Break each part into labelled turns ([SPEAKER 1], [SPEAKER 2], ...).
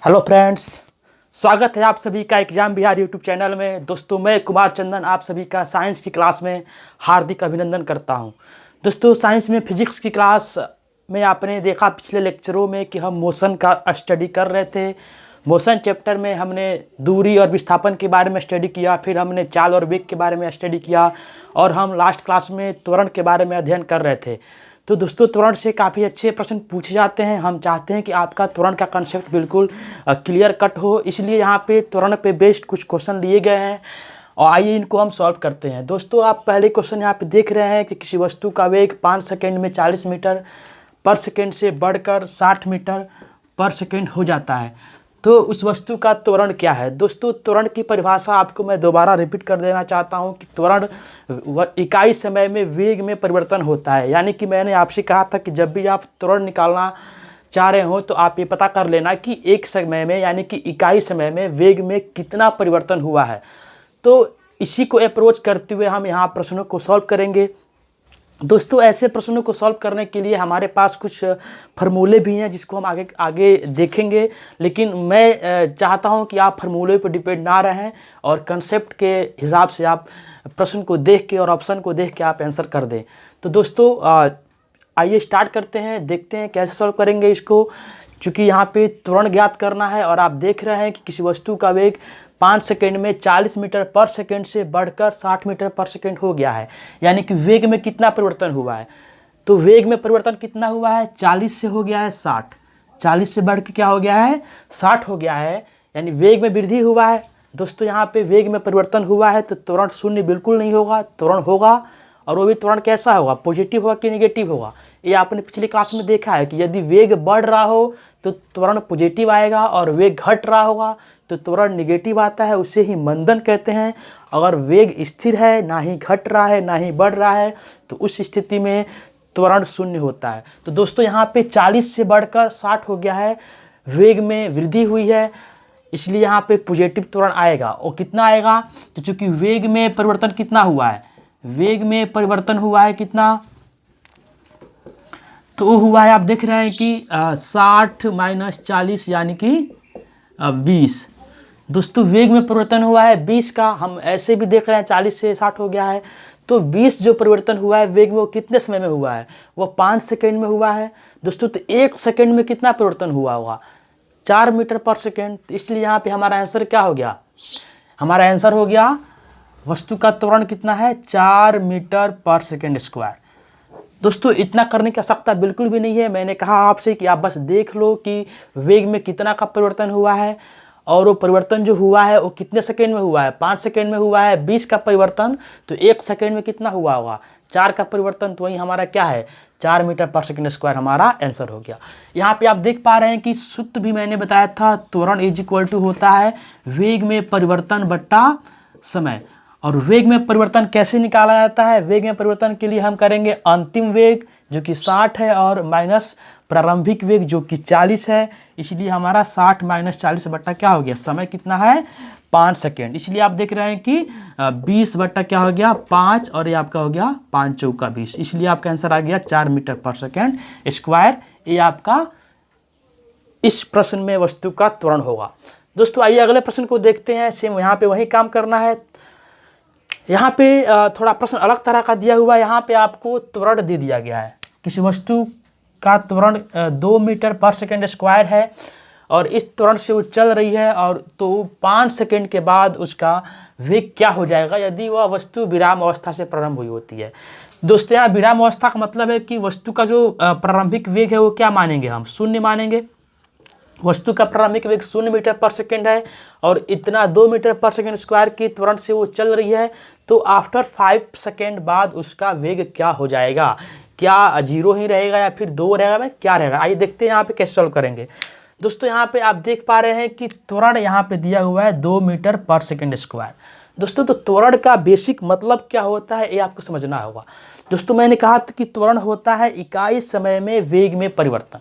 [SPEAKER 1] Hello friends, स्वागत है आप सभी का एग्जाम बिहार यूट्यूब चैनल में। दोस्तों, मैं कुमार चंदन आप सभी का साइंस की क्लास में हार्दिक अभिनंदन करता हूं। दोस्तों, साइंस में फिजिक्स की क्लास में आपने देखा पिछले लेक्चरों में कि हम मोशन का स्टडी कर रहे थे। मोशन चैप्टर में हमने दूरी और विस्थापन के बारे में स्टडी किया, फिर हमने चाल और वेग के बारे में स्टडी किया और हम लास्ट क्लास में त्वरण के बारे में अध्ययन कर रहे थे। तो दोस्तों, त्वरण से काफ़ी अच्छे प्रश्न पूछे जाते हैं। हम चाहते हैं कि आपका त्वरण का कंसेप्ट बिल्कुल क्लियर कट हो, इसलिए यहाँ पे त्वरण पे बेस्ड कुछ क्वेश्चन लिए गए हैं और आइए इनको हम सॉल्व करते हैं। दोस्तों, आप पहले क्वेश्चन यहाँ पे देख रहे हैं कि किसी वस्तु का वेग 5 सेकेंड में 40 मीटर पर सेकेंड से बढ़कर 60 मीटर पर सेकेंड हो जाता है, तो उस वस्तु का त्वरण क्या है। दोस्तों, त्वरण की परिभाषा आपको मैं दोबारा रिपीट कर देना चाहता हूं कि त्वरण इकाई समय में वेग में परिवर्तन होता है। यानी कि मैंने आपसे कहा था कि जब भी आप त्वरण निकालना चाह रहे हो तो आप ये पता कर लेना कि एक समय में यानी कि इकाई समय में वेग में कितना परिवर्तन हुआ है। तो इसी को अप्रोच करते हुए हम यहाँ प्रश्नों को सॉल्व करेंगे। दोस्तों, ऐसे प्रश्नों को सॉल्व करने के लिए हमारे पास कुछ फार्मूले भी हैं जिसको हम आगे देखेंगे, लेकिन मैं चाहता हूं कि आप फार्मूले पर डिपेंड ना रहें और कंसेप्ट के हिसाब से आप प्रश्न को देख के और ऑप्शन को देख के आप आंसर कर दें। तो दोस्तों, आइए स्टार्ट करते हैं, देखते हैं कैसे सॉल्व करेंगे इसको। चूँकि यहाँ पे त्वरण ज्ञात करना है और आप देख रहे हैं कि किसी वस्तु का वेग 5 सेकेंड में 40 मीटर पर सेकेंड से बढ़कर 60 मीटर पर सेकेंड हो गया है। यानी कि वेग में कितना परिवर्तन हुआ है, तो वेग में परिवर्तन कितना हुआ है, 40 से हो गया है 60, 40 से बढ़ के क्या हो गया है, 60 हो गया है, यानी वेग में वृद्धि हुआ है। दोस्तों, यहाँ पे वेग में परिवर्तन हुआ है तो त्वरण शून्य बिल्कुल नहीं होगा, त्वरण होगा और वो भी त्वरण कैसा होगा, पॉजिटिव होगा कि निगेटिव होगा। ये आपने पिछली क्लास में देखा है कि यदि वेग बढ़ रहा हो तो त्वरण पॉजिटिव आएगा और वेग घट रहा होगा तो त्वरण निगेटिव आता है, उसे ही मंदन कहते हैं। अगर वेग स्थिर है, ना ही घट रहा है ना ही बढ़ रहा है, तो उस स्थिति में त्वरण शून्य होता है। तो दोस्तों, यहाँ पे 40 से बढ़कर 60 हो गया है, वेग में वृद्धि हुई है, इसलिए यहाँ पे पॉजिटिव त्वरण आएगा। और कितना आएगा, तो चूँकि वेग में परिवर्तन कितना हुआ है, वेग में परिवर्तन हुआ है कितना, तो वो हुआ है, आप देख रहे हैं कि 60 माइनस 40 यानी कि 20। दोस्तों, वेग में परिवर्तन हुआ है 20 का, हम ऐसे भी देख रहे हैं 40 से 60 हो गया है, तो 20 जो परिवर्तन हुआ है वेग में वो कितने समय में हुआ है, वो 5 सेकेंड में हुआ है। दोस्तों, तो 1 सेकेंड में कितना परिवर्तन हुआ होगा, 4 मीटर पर सेकेंड। तो इसलिए यहाँ पे हमारा आंसर क्या हो गया, हमारा आंसर हो गया वस्तु का त्वरण कितना है, 4 मीटर पर सेकेंड स्क्वायर। दोस्तों, इतना करने की आवश्यकता बिल्कुल भी नहीं है। मैंने कहा आपसे कि आप बस देख लो कि वेग में कितना का परिवर्तन हुआ है और वो परिवर्तन जो हुआ है वो कितने सेकेंड में हुआ है, 5 सेकेंड में हुआ है। 20 का परिवर्तन तो 1 सेकेंड में कितना हुआ होगा, 4 का परिवर्तन, तो वही हमारा क्या है, 4 मीटर पर सेकेंड स्क्वायर हमारा आंसर हो गया। यहाँ पे आप देख पा रहे हैं कि सूत्र भी मैंने बताया था, त्वरण इज इक्वल टू होता है वेग में परिवर्तन बट्टा समय। और वेग में परिवर्तन कैसे निकाला जाता है, वेग में परिवर्तन के लिए हम करेंगे अंतिम वेग जो कि 60 है और माइनस प्रारंभिक वेग जो कि 40 है, इसलिए हमारा 60 माइनस 40 बट्टा क्या हो गया, समय कितना है, 5 सेकेंड। इसलिए आप देख रहे हैं कि 20 बट्टा क्या हो गया, 5, और ये आपका हो गया 5 चौका 20, इसलिए आपका आंसर आ गया 4 मीटर पर सेकेंड स्क्वायर। ये आपका इस प्रश्न में वस्तु का त्वरण होगा। दोस्तों, आइए अगले प्रश्न को देखते हैं। सेम यहाँ पे वही काम करना है। यहाँ पे थोड़ा प्रश्न अलग तरह का दिया हुआ है। यहाँ पे आपको त्वरण दे दिया गया है, किसी वस्तु का त्वरण 2 मीटर पर सेकेंड स्क्वायर है और इस त्वरण से वो चल रही है, और तो 5 सेकेंड के बाद उसका वेग क्या हो जाएगा यदि वह वस्तु विराम अवस्था से प्रारंभ हुई होती है। दोस्तों, यहाँ विराम अवस्था का मतलब है कि वस्तु का जो प्रारंभिक वेग है वो क्या मानेंगे, हम शून्य मानेंगे। वस्तु का प्रारंभिक वेग 0 मीटर पर सेकेंड है और इतना 2 मीटर पर सेकेंड स्क्वायर की त्वरण से वो चल रही है, तो आफ्टर 5 सेकेंड बाद उसका वेग क्या हो जाएगा, क्या 0 ही रहेगा या फिर 2 रहेगा, मैं क्या रहेगा। आइए देखते हैं यहाँ पे कैसे सॉल्व करेंगे। दोस्तों, यहाँ पे आप देख पा रहे हैं कि त्वरण यहाँ पे दिया हुआ है 2 मीटर पर सेकेंड स्क्वायर। दोस्तों, तो त्वरण का बेसिक मतलब क्या होता है ये आपको समझना होगा। दोस्तों, मैंने कहा था कि त्वरण होता है इकाई समय में वेग में परिवर्तन।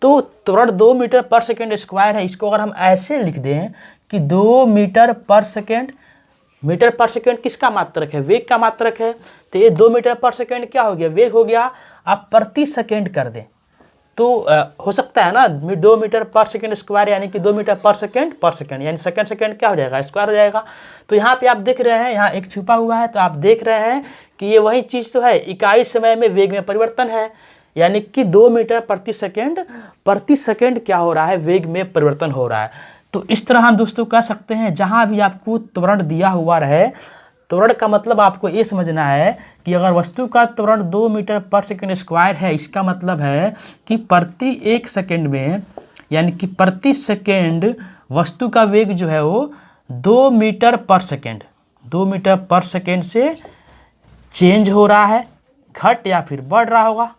[SPEAKER 1] तो त्वरण 2 मीटर पर सेकेंड स्क्वायर है, इसको अगर हम ऐसे लिख दें कि 2 मीटर पर सेकेंड, मीटर पर सेकेंड किसका मात्रक है, वेग का मात्रक है, तो ये 2 मीटर पर सेकेंड क्या हो गया, वेग हो गया। आप प्रति सेकेंड कर दें तो हो सकता है ना 2 मीटर पर सेकेंड स्क्वायर यानी कि 2 मीटर पर सेकेंड यानी सेकेंड सेकेंड क्या हो जाएगा, स्क्वायर हो जाएगा। तो यहाँ पे आप देख रहे हैं, यहाँ एक छुपा हुआ है, तो आप देख रहे हैं कि ये वही चीज़ तो है, इकाई समय में वेग में परिवर्तन है, यानी कि 2 मीटर प्रति सेकेंड क्या हो रहा है, वेग में परिवर्तन हो रहा है। तो इस तरह हम दोस्तों कह सकते हैं, जहाँ भी आपको त्वरण दिया हुआ रहे, त्वरण का मतलब आपको ये समझना है कि अगर वस्तु का त्वरण 2 मीटर पर सेकेंड स्क्वायर है, इसका मतलब है कि प्रति 1 सेकेंड में, यानी कि प्रति सेकेंड वस्तु का वेग जो है वो 2 मीटर पर सेकेंड से चेंज हो रहा है, घट या फिर बढ़ रहा होगा।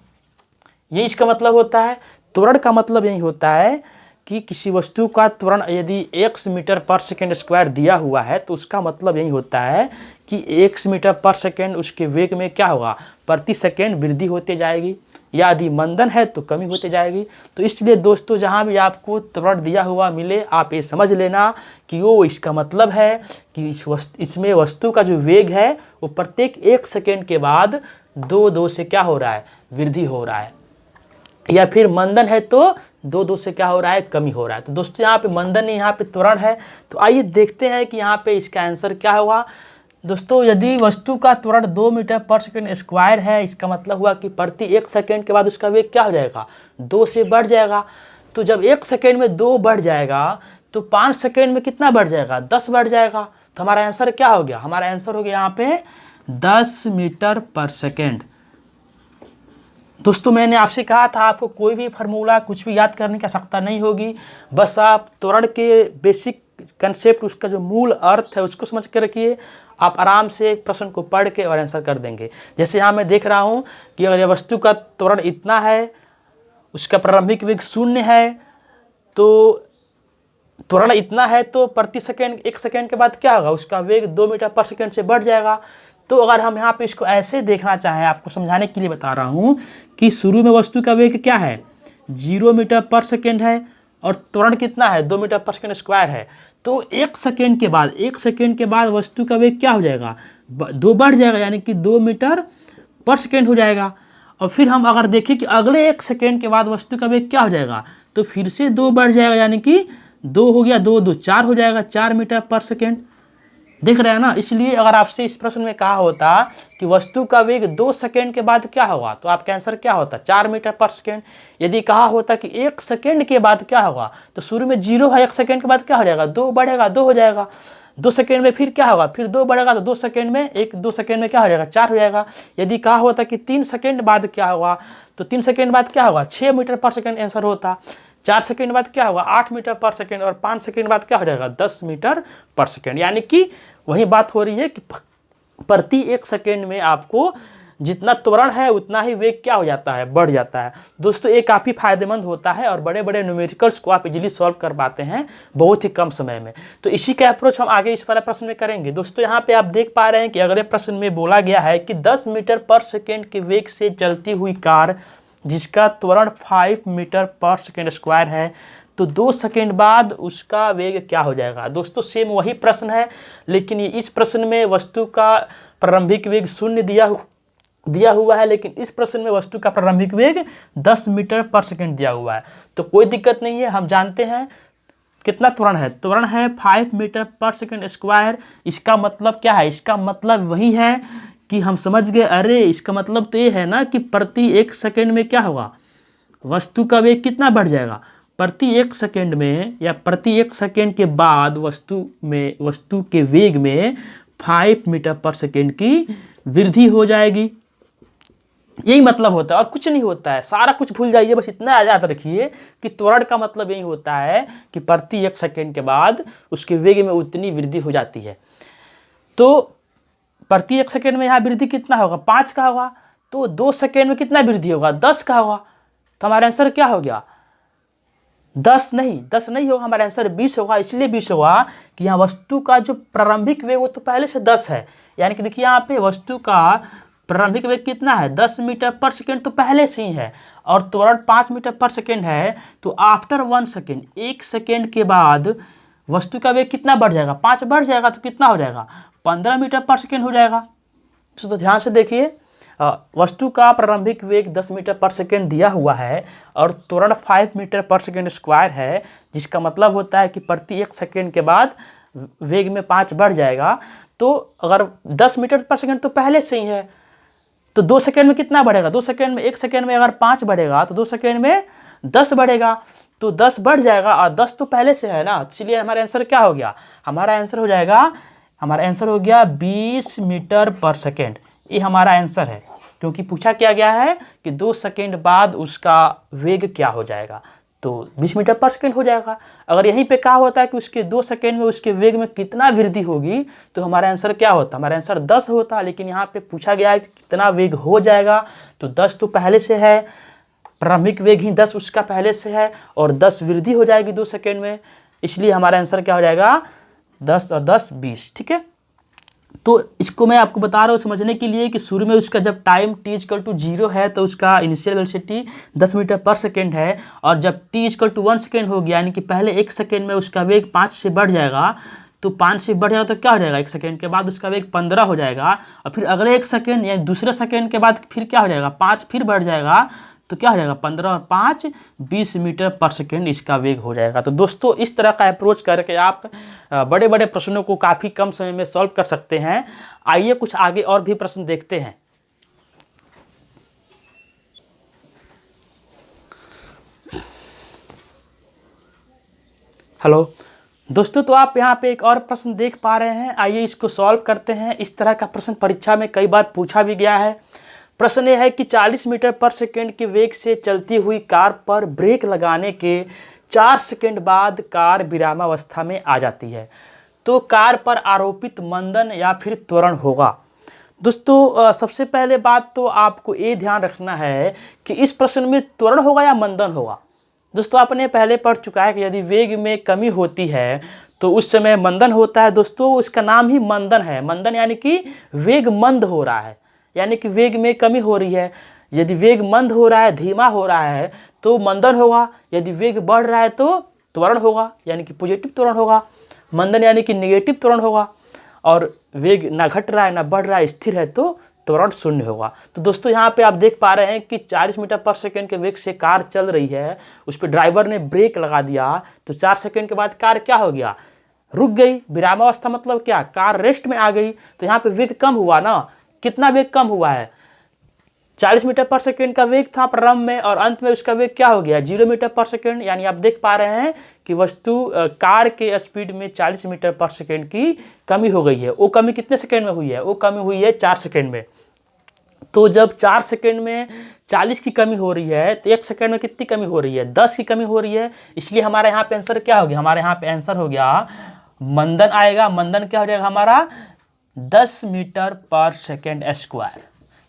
[SPEAKER 1] ये इसका मतलब होता है। त्वरण का मतलब यही होता है कि किसी वस्तु का त्वरण यदि x मीटर पर सेकेंड स्क्वायर दिया हुआ है, तो उसका मतलब यही होता है कि x मीटर पर सेकेंड उसके वेग में क्या होगा, प्रति सेकेंड वृद्धि होते जाएगी, या यदि मंदन है तो कमी होते जाएगी। तो इसलिए दोस्तों, जहाँ भी आपको त्वरण दिया हुआ मिले, आप ये समझ लेना कि वो इसका मतलब है कि इसमें वस्तु का जो वेग है वो प्रत्येक 1 सेकेंड के बाद 2 से क्या हो रहा है, वृद्धि हो रहा है, या फिर मंदन है तो 2 से क्या हो रहा है, कमी हो रहा है। तो दोस्तों, यहाँ पे मंदन नहीं, यहाँ पे त्वरण है। तो आइए देखते हैं कि यहाँ पे इसका आंसर क्या होगा। दोस्तों, यदि वस्तु का त्वरण 2 मीटर पर सेकेंड स्क्वायर है, इसका मतलब हुआ कि प्रति 1 सेकेंड के बाद उसका वेग क्या हो जाएगा, 2 से बढ़ जाएगा। तो जब 1 सेकेंड में 2 बढ़ जाएगा तो 5 सेकेंड में कितना बढ़ जाएगा, 10 बढ़ जाएगा। तो हमारा आंसर क्या हो गया, हमारा आंसर हो गया यहाँ पे 10 मीटर पर सेकेंड। दोस्तों, मैंने आपसे कहा था आपको कोई भी फार्मूला कुछ भी याद करने की आवश्यकता नहीं होगी, बस आप त्वरण के बेसिक कंसेप्ट, उसका जो मूल अर्थ है उसको समझ के रखिए, आप आराम से प्रश्न को पढ़ के और आंसर कर देंगे। जैसे यहाँ मैं देख रहा हूँ कि अगर यह वस्तु का त्वरण इतना है, उसका प्रारंभिक वेग 0 है, तो त्वरण इतना है तो प्रति सेकेंड 1 सेकेंड के बाद क्या होगा, उसका वेग 2 मीटर पर सेकेंड से बढ़ जाएगा। तो अगर हम यहाँ पे इसको ऐसे देखना चाहें, आपको समझाने के लिए बता रहा हूँ कि शुरू में वस्तु का वेग क्या है, 0 मीटर पर सेकेंड है, और त्वरण कितना है, 2 मीटर पर सेकेंड स्क्वायर है। तो 1 सेकेंड के बाद वस्तु का वेग क्या हो जाएगा, 2 बढ़ जाएगा, यानी कि 2 मीटर पर सेकेंड हो जाएगा। और फिर हम अगर देखें कि अगले 1 सेकेंड के बाद वस्तु का वेग क्या हो जाएगा, तो फिर से 2 बढ़ जाएगा, यानी कि 2 हो गया, 2 2 4 हो जाएगा, 4 मीटर पर सेकेंड। देख रहे हैं ना। इसलिए अगर आपसे इस प्रश्न में कहा होता कि वस्तु का वेग 2 सेकेंड के बाद क्या होगा, तो आपका आंसर क्या होता, 4 मीटर पर सेकेंड। यदि कहा होता कि 1 सेकेंड के बाद क्या होगा, तो शुरू में 0 है, 1 सेकेंड के बाद क्या हो जाएगा, 2 बढ़ेगा, 2 हो जाएगा, 2 सेकेंड में फिर क्या होगा, फिर 2 बढ़ेगा, तो 2 सेकेंड में क्या हो जाएगा, 4 हो जाएगा। यदि कहा होता कि 3 सेकेंड बाद क्या होगा, तो 3 सेकेंड बाद क्या होगा, 6 मीटर पर सेकेंड आंसर होता। 4 सेकेंड बाद क्या होगा, 8 मीटर पर सेकेंड, और 5 सेकेंड बाद क्या हो जाएगा, 10 मीटर पर सेकेंड। यानी कि वही बात हो रही है कि प्रति 1 सेकेंड में आपको जितना त्वरण है उतना ही वेग क्या हो जाता है, बढ़ जाता है। दोस्तों, ये काफ़ी फायदेमंद होता है और बड़े बड़े न्यूमेरिकल्स को आप इजीली सॉल्व कर पाते हैं बहुत ही कम समय में। तो इसी का अप्रोच हम आगे इस वाले प्रश्न में करेंगे। दोस्तों, यहाँ पे आप देख पा रहे हैं कि अगले प्रश्न में बोला गया है कि 10 मीटर पर सेकेंड के वेग से चलती हुई कार जिसका त्वरण 5 मीटर पर सेकेंड स्क्वायर है, तो 2 सेकेंड बाद उसका वेग क्या हो जाएगा। दोस्तों, सेम वही प्रश्न है, लेकिन इस प्रश्न में वस्तु का प्रारंभिक वेग 0 दिया हुआ है, लेकिन इस प्रश्न में वस्तु का प्रारंभिक वेग 10 मीटर पर सेकेंड दिया हुआ है। तो कोई दिक्कत नहीं है, हम जानते हैं कितना त्वरण है, त्वरण है 5 मीटर पर सेकेंड स्क्वायर। इसका मतलब क्या है, इसका मतलब वही है कि हम समझ गए, अरे इसका मतलब तो ये है ना कि प्रति 1 सेकेंड में क्या होगा, वस्तु का वेग कितना बढ़ जाएगा, प्रति 1 सेकेंड में या प्रति 1 सेकेंड के बाद वस्तु के वेग में 5 मीटर पर सेकेंड की वृद्धि हो जाएगी। यही मतलब होता है और कुछ नहीं होता है, सारा कुछ भूल जाइए, बस इतना याद रखिए कि त्वरण का मतलब यही होता है कि प्रति 1 सेकेंड के बाद उसके वेग में उतनी वृद्धि हो जाती है। तो प्रति 1 सेकेंड में यहाँ वृद्धि कितना होगा, 5 का होगा, तो 2 सेकेंड में कितना वृद्धि होगा, 10 का होगा। तो हमारा आंसर क्या हो गया, 10 नहीं होगा, हमारा आंसर 20 होगा। इसलिए 20 होगा कि यहाँ वस्तु का जो प्रारंभिक वेग वो तो पहले से 10 है, यानी कि देखिए यहाँ पे वस्तु का प्रारंभिक वेग कितना है, 10 मीटर पर सेकेंड तो पहले से ही है, और त्वरण 5 मीटर पर सेकेंड है। तो आफ्टर 1 सेकेंड, 1 सेकेंड के बाद वस्तु का वेग कितना बढ़ जाएगा, 5 बढ़ जाएगा, तो कितना हो जाएगा, 15 मीटर पर सेकेंड हो जाएगा। तो ध्यान से देखिए, वस्तु का प्रारंभिक वेग 10 मीटर पर सेकेंड दिया हुआ है और त्वरण 5 मीटर पर सेकेंड स्क्वायर है, जिसका मतलब होता है कि प्रति 1 सेकेंड के बाद वेग में 5 बढ़ जाएगा। तो अगर 10 मीटर पर सेकेंड तो पहले से ही है, तो 2 सेकेंड में कितना बढ़ेगा? 2 सेकेंड में, 1 सेकेंड में अगर 5 बढ़ेगा तो 2 सेकेंड में 10 बढ़ेगा, तो 10 बढ़ जाएगा और 10 तो पहले से है ना, इसलिए हमारा आंसर क्या हो गया? हमारा आंसर हो जाएगा, हमारा आंसर हो गया 20 मीटर पर सेकेंड। ये हमारा आंसर है, क्योंकि पूछा क्या गया है कि 2 सेकेंड बाद उसका वेग क्या हो जाएगा, तो 20 मीटर पर सेकेंड हो जाएगा। अगर यहीं पे कहा होता है कि उसके 2 सेकेंड में उसके वेग में कितना वृद्धि होगी, तो हमारा आंसर क्या होता? हमारा आंसर 10 होता, लेकिन यहाँ पे पूछा गया है कि कितना वेग हो जाएगा, तो 10 तो पहले से है, प्रारंभिक वेग ही 10 उसका पहले से है और 10 वृद्धि हो जाएगी 2 सेकेंड में, इसलिए हमारा आंसर क्या हो जाएगा? 10 और 10 20। ठीक है, तो इसको मैं आपको बता रहा हूँ समझने के लिए कि शुरू में उसका जब टाइम t=0 है तो उसका इनिशियल वेलोसिटी 10 मीटर पर सेकेंड है, और जब t=1 सेकेंड हो गया, यानी कि पहले 1 सेकेंड में उसका वेग 5 से बढ़ जाएगा, तो 5 से बढ़ जाएगा तो क्या हो जाएगा? 1 सेकेंड के बाद उसका वेग 15 हो जाएगा, और फिर अगले 1 सेकेंड यानी दूसरे सेकेंड के बाद फिर क्या हो जाएगा? 5 फिर बढ़ जाएगा, तो क्या हो जाएगा? 15 और 5 20 मीटर पर सेकेंड इसका वेग हो जाएगा। तो दोस्तों इस तरह का अप्रोच करके आप बड़े बड़े प्रश्नों को काफ़ी कम समय में सॉल्व कर सकते हैं। आइए कुछ आगे और भी प्रश्न देखते हैं। हेलो दोस्तों, तो आप यहाँ पे एक और प्रश्न देख पा रहे हैं, आइए इसको सॉल्व करते हैं। इस तरह का प्रश्न परीक्षा में कई बार पूछा भी गया है। प्रश्न यह है कि 40 मीटर पर सेकेंड के वेग से चलती हुई कार पर ब्रेक लगाने के 4 सेकेंड बाद कार विरामावस्था में आ जाती है, तो कार पर आरोपित मंदन या फिर त्वरण होगा। दोस्तों सबसे पहले बात तो आपको ये ध्यान रखना है कि इस प्रश्न में त्वरण होगा या मंदन होगा। दोस्तों आपने पहले पढ़ चुका है कि यदि वेग में कमी होती है तो उस समय मंदन होता है। दोस्तों इसका नाम ही मंदन है। मंदन यानी कि वेग मंद हो रहा है, यानी कि वेग में कमी हो रही है। यदि वेग मंद हो रहा है, धीमा हो रहा है, तो मंदन होगा। यदि वेग बढ़ रहा है तो त्वरण होगा, यानी कि पॉजिटिव त्वरण होगा। मंदन यानी कि नेगेटिव त्वरण होगा। और वेग ना घट रहा है ना बढ़ रहा है, स्थिर है, तो त्वरण 0 होगा। तो दोस्तों यहाँ पे आप देख पा रहे हैं कि 40 मीटर पर सेकेंड के वेग से कार चल रही है, उस पर ड्राइवर ने ब्रेक लगा दिया, तो 4 सेकेंड के बाद कार क्या हो गया? रुक गई। विरामावस्था मतलब क्या? कार रेस्ट में आ गई। तो यहाँ पे वेग कम हुआ ना। कितना वेग कम हुआ है? 40 मीटर पर सेकेंड का वेग था प्रारंभ में, और अंत में उसका वेग क्या हो गया? 0 मीटर पर सेकेंड। यानी आप देख पा रहे हैं कि वस्तु कार के स्पीड में 40 मीटर पर सेकेंड की कमी हो गई है। वो कमी कितने सेकेंड में हुई है? वो कमी हुई है 4 सेकेंड में। तो जब 4 सेकेंड में 40 की कमी हो रही है, तो 1 सेकेंड में कितनी कमी हो रही है? 10 की कमी हो रही है। इसलिए हमारे यहाँ पे आंसर क्या हो गया? हमारे यहाँ पे आंसर हो गया मंदन आएगा। मंदन क्या हो जाएगा हमारा? 10 मीटर पर सेकेंड स्क्वायर।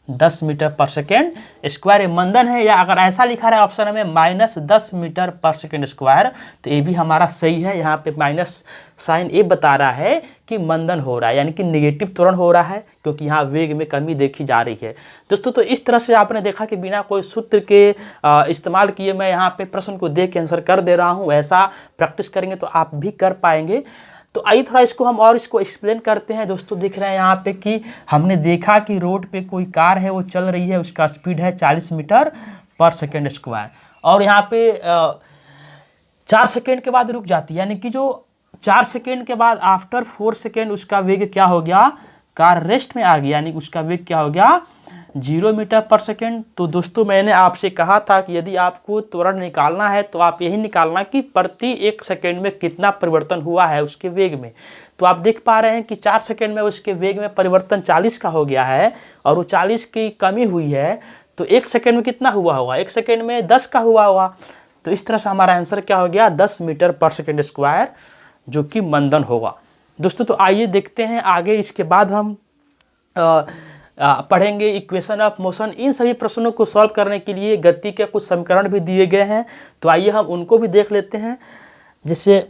[SPEAKER 1] 10 मीटर पर सेकेंड स्क्वायर ये मंदन है, या अगर ऐसा लिखा रहा है ऑप्शन में -10 मीटर पर सेकेंड स्क्वायर, तो ये भी हमारा सही है। यहाँ पे माइनस साइन ये बता रहा है कि मंदन हो रहा है, यानी कि नेगेटिव त्वरण हो रहा है, क्योंकि यहाँ वेग में कमी देखी जा रही है। दोस्तों तो इस तरह से आपने देखा कि बिना कोई सूत्र के इस्तेमाल किए मैं यहाँ पे प्रश्न को देख के आंसर कर दे रहा हूँ। ऐसा प्रैक्टिस करेंगे तो आप भी कर पाएंगे। तो आइए थोड़ा इसको हम और इसको एक्सप्लेन करते हैं। दोस्तों दिख रहे हैं यहाँ पे कि हमने देखा कि रोड पे कोई कार है, वो चल रही है, उसका स्पीड है 40 मीटर पर सेकेंड स्क्वायर, और यहाँ पे 4 सेकेंड के बाद रुक जाती है, यानी कि जो 4 सेकेंड के बाद आफ्टर 4 सेकेंड उसका वेग क्या हो गया? कार रेस्ट में आ गई, यानी कि उसका वेग क्या हो गया? 0 मीटर पर सेकेंड। तो दोस्तों मैंने आपसे कहा था कि यदि आपको त्वरण निकालना है तो आप यही निकालना कि प्रति 1 सेकेंड में कितना परिवर्तन हुआ है उसके वेग में। तो आप देख पा रहे हैं कि 4 सेकेंड में उसके वेग में परिवर्तन 40 का हो गया है, और वो 40 की कमी हुई है, तो 1 सेकेंड में कितना हुआ होगा? 1 सेकेंड में 10 का हुआ होगा। तो इस तरह से हमारा आंसर क्या हो गया? 10 मीटर पर सेकेंड स्क्वायर, जो कि मंदन होगा। दोस्तों तो आइए देखते हैं आगे। इसके बाद हम पढ़ेंगे इक्वेशन ऑफ मोशन। इन सभी प्रश्नों को सॉल्व करने के लिए गति के कुछ समीकरण भी दिए गए हैं, तो आइए हम उनको भी देख लेते हैं। जिससे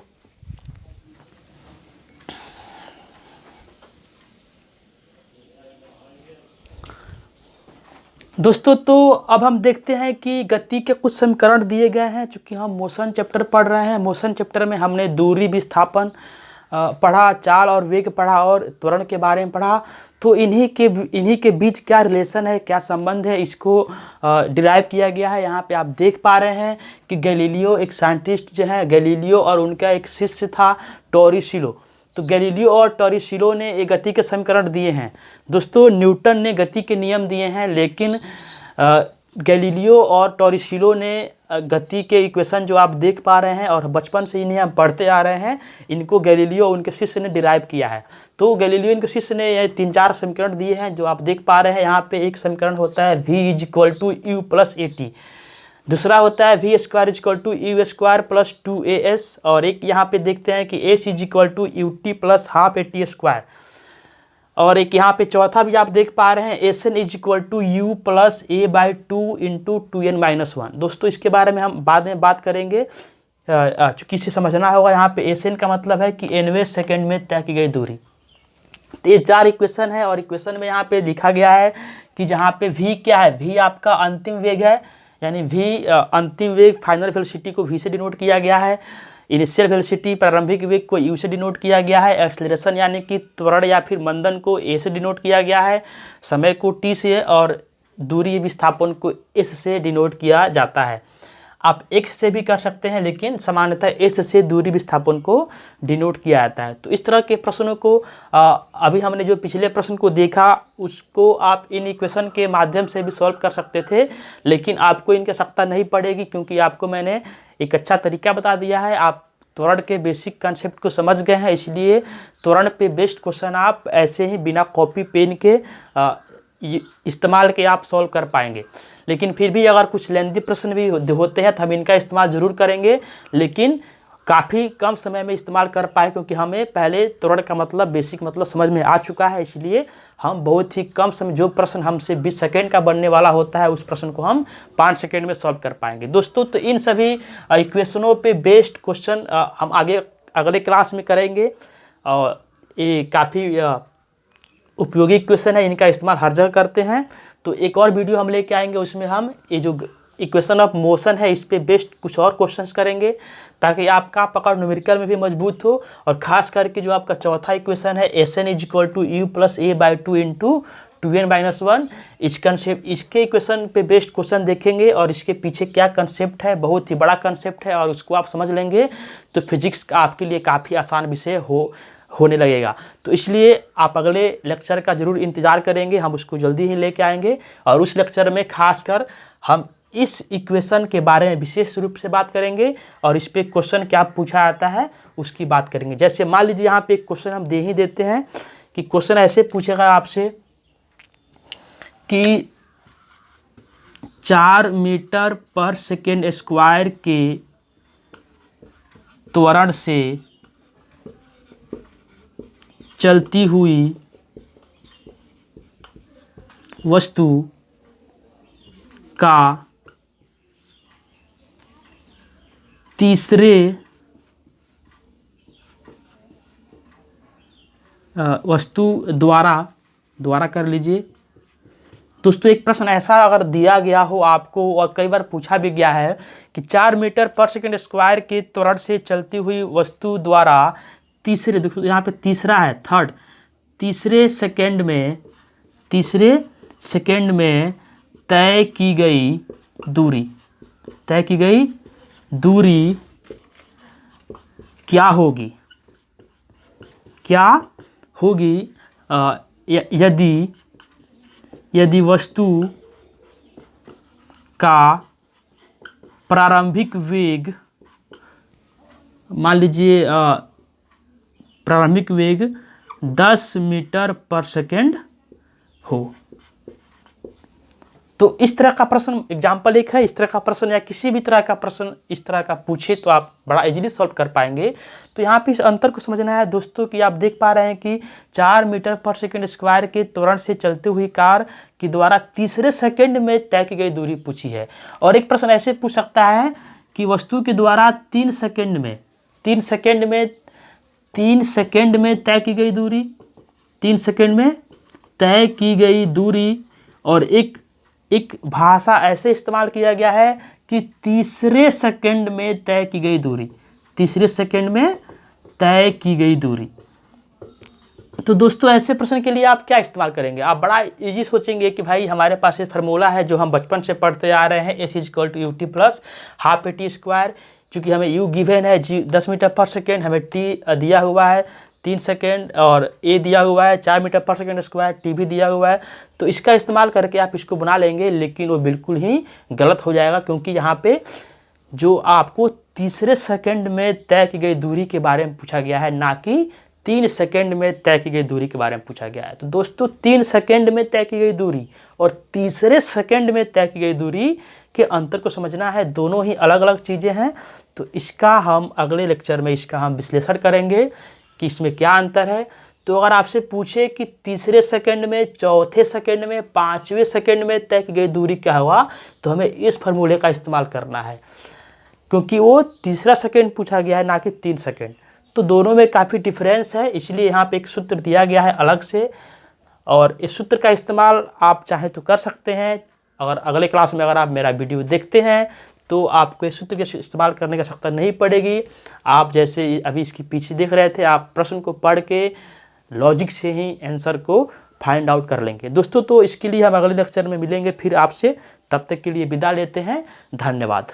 [SPEAKER 1] दोस्तों तो अब हम देखते हैं कि गति के कुछ समीकरण दिए गए हैं। चूँकि हम मोशन चैप्टर पढ़ रहे हैं, मोशन चैप्टर में हमने दूरी विस्थापन पढ़ा, चाल और वेग पढ़ा, और त्वरण के बारे में पढ़ा। तो इन्हीं के बीच क्या रिलेशन है, क्या संबंध है, इसको डिराइव किया गया है। यहाँ पे आप देख पा रहे हैं कि गैलीलियो एक साइंटिस्ट जो है, गैलीलियो और उनका एक शिष्य था टोरिसेलो। तो गैलीलियो और टोरिसेलो ने एक गति के समीकरण दिए हैं। दोस्तों न्यूटन ने गति के नियम दिए हैं, लेकिन गैलीलियो और टोरिसेलो ने गति के इक्वेशन जो आप देख पा रहे हैं और बचपन से इन्हें हम पढ़ते आ रहे हैं, इनको गैलीलियो उनके शिष्य ने डिराइव किया है। तो गैलीलियो इनके शिष्य ने ये 3-4 समीकरण दिए हैं जो आप देख पा रहे हैं। यहाँ पे एक समीकरण होता है v = u + at, दूसरा होता है v² = u² + 2as, और एक यहाँ पे देखते हैं कि s = ut + ½ at², और एक यहाँ पे चौथा भी आप देख पा रहे हैं Sn = u + a/2 × 2n-1। दोस्तों इसके बारे में हम बाद में बात करेंगे, चूँकि इसे समझना होगा। यहाँ पे Sn का मतलब है कि nवें सेकेंड में तय की गई दूरी। तो ये 4 इक्वेशन है, और इक्वेशन में यहाँ पे लिखा गया है कि जहाँ पे v क्या है, v आपका अंतिम वेग है, यानी v अंतिम वेग, फाइनल वेलोसिटी को v से डिनोट किया गया है। इनिशियल वेलोसिटी प्रारंभिक वेग को u से डिनोट किया गया है। एक्सेलरेशन यानी कि त्वरण या फिर मंदन को a से डिनोट किया गया है। समय को t से, और दूरी विस्थापन को s से डिनोट किया जाता है। आप x से भी कर सकते हैं, लेकिन सामान्यतः s से दूरी विस्थापन को डिनोट किया जाता है। तो इस तरह के प्रश्नों को अभी हमने जो पिछले प्रश्न को देखा उसको आप इन इक्वेशन के माध्यम से भी सॉल्व कर सकते थे, लेकिन आपको इनकी आवश्यकता नहीं पड़ेगी, क्योंकि आपको मैंने एक अच्छा तरीका बता दिया है। आप त्वरण के बेसिक कंसेप्ट को समझ गए हैं, इसलिए त्वरण पे बेस्ड क्वेश्चन आप ऐसे ही बिना कॉपी पेन के इस्तेमाल के आप सॉल्व कर पाएंगे। लेकिन फिर भी अगर कुछ लेंथी प्रश्न भी होते हैं तो हम इनका इस्तेमाल ज़रूर करेंगे, लेकिन काफ़ी कम समय में इस्तेमाल कर पाए, क्योंकि हमें पहले त्वरण का मतलब, बेसिक मतलब समझ में आ चुका है। इसलिए हम बहुत ही कम समय, जो प्रश्न हमसे 20 सेकेंड का बनने वाला होता है उस प्रश्न को हम 5 सेकेंड में सॉल्व कर पाएंगे। दोस्तों तो इन सभी इक्वेशनों पे बेस्ड क्वेश्चन हम आगे अगले क्लास में करेंगे, और ये काफ़ी उपयोगी इक्वेशन है, इनका इस्तेमाल हर जगह करते हैं। तो एक और वीडियो हम लेके आएंगे, उसमें हम ये जो इक्वेशन ऑफ मोशन है इस पे बेस्ड कुछ और क्वेश्चंस करेंगे, ताकि आपका पकड़ न्यूमेरिकल में भी मजबूत हो। और ख़ास करके जो आपका चौथा इक्वेशन है Sn = u + a/2 × 2n-1, इस कंसेप्ट, इसके इक्वेशन पे बेस्ड क्वेश्चन देखेंगे, और इसके पीछे क्या कंसेप्ट है, बहुत ही बड़ा कंसेप्ट है, और उसको आप समझ लेंगे तो फिजिक्स आपके लिए काफ़ी आसान विषय होने लगेगा। तो इसलिए आप अगले लेक्चर का ज़रूर इंतज़ार करेंगे, हम उसको जल्दी ही लेके आएंगे, और उस लेक्चर में खासकर हम इस इक्वेशन के बारे में विशेष रूप से बात करेंगे, और इस पे क्वेश्चन क्या पूछा जाता है उसकी बात करेंगे। जैसे मान लीजिए यहाँ पे एक क्वेश्चन हम दे ही देते हैं कि क्वेश्चन ऐसे पूछेगा आपसे कि 4 मीटर/सेकेंड² के त्वरण से चलती हुई वस्तु का तीसरे वस्तु द्वारा कर लीजिए। दोस्तों एक प्रश्न ऐसा अगर दिया गया हो आपको, और कई बार पूछा भी गया है कि 4 मीटर/सेकेंड² के त्वरण से चलती हुई वस्तु द्वारा तीसरे, देखो यहाँ पे तीसरा है, थर्ड, तीसरे सेकेंड में तय की गई दूरी क्या होगी यदि वस्तु का प्रारंभिक वेग, मान लीजिए प्रारंभिक वेग 10 मीटर/सेकेंड हो। तो इस तरह का प्रश्न, एग्जाम्पल एक है, इस तरह का प्रश्न या किसी भी तरह का प्रश्न इस तरह का पूछे तो आप बड़ा इजीली सॉल्व कर पाएंगे। तो यहाँ पे इस अंतर को समझना है दोस्तों कि आप देख पा रहे हैं कि 4 मीटर/सेकेंड² के त्वरण से चलती हुई कार के द्वारा तीसरे सेकंड में तय की गई दूरी पूछी है। और एक प्रश्न ऐसे पूछ सकता है कि वस्तु के द्वारा 3 सेकंड में तय की गई दूरी, 3 सेकंड में तय की गई दूरी, और एक भाषा ऐसे इस्तेमाल किया गया है कि तीसरे सेकंड में तय की गई दूरी, तीसरे सेकंड में तय की गई दूरी। तो दोस्तों ऐसे प्रश्न के लिए आप क्या इस्तेमाल करेंगे? आप बड़ा इजी सोचेंगे कि भाई हमारे पास एक फार्मूला है जो हम बचपन से पढ़ते आ रहे हैं, S = UT plus half AT²। चूँकि हमें U गिवन है 10 मीटर पर सेकेंड, हमें T दिया हुआ है 3 सेकेंड और A दिया हुआ है 4 मीटर पर सेकेंड स्क्वायर, T भी दिया हुआ है। तो इसका इस्तेमाल करके आप इसको बना लेंगे, लेकिन वो बिल्कुल ही गलत हो जाएगा, क्योंकि यहाँ पे जो आपको तीसरे सेकंड में तय की गई दूरी के बारे में पूछा गया है, ना कि 3 सेकंड में तय की गई दूरी के बारे में पूछा गया है। तो दोस्तों 3 सेकंड में तय की गई दूरी और तीसरे सेकंड में तय की गई दूरी के अंतर को समझना है, दोनों ही अलग अलग चीज़ें हैं। तो इसका हम अगले लेक्चर में इसका हम विश्लेषण करेंगे कि इसमें क्या अंतर है। तो अगर आपसे पूछे कि तीसरे सेकंड में, चौथे सेकंड में, 5वें सेकंड में तय की गई दूरी क्या हुआ, तो हमें इस फार्मूले का इस्तेमाल करना है, क्योंकि वो तीसरा सेकंड पूछा गया है, ना कि 3 सेकंड। तो दोनों में काफ़ी डिफरेंस है, इसलिए यहाँ पे एक सूत्र दिया गया है अलग से, और इस सूत्र का इस्तेमाल आप चाहें तो कर सकते हैं। अगर अगले क्लास में अगर आप मेरा वीडियो देखते हैं तो आपको इस सूत्र के इस्तेमाल करने की आवश्यकता नहीं पड़ेगी। आप जैसे अभी इसके पीछे देख रहे थे, आप प्रश्न को पढ़ के लॉजिक से ही आंसर को फाइंड आउट कर लेंगे। दोस्तों तो इसके लिए हम अगले लेक्चर में मिलेंगे फिर आपसे, तब तक के लिए विदा लेते हैं। धन्यवाद।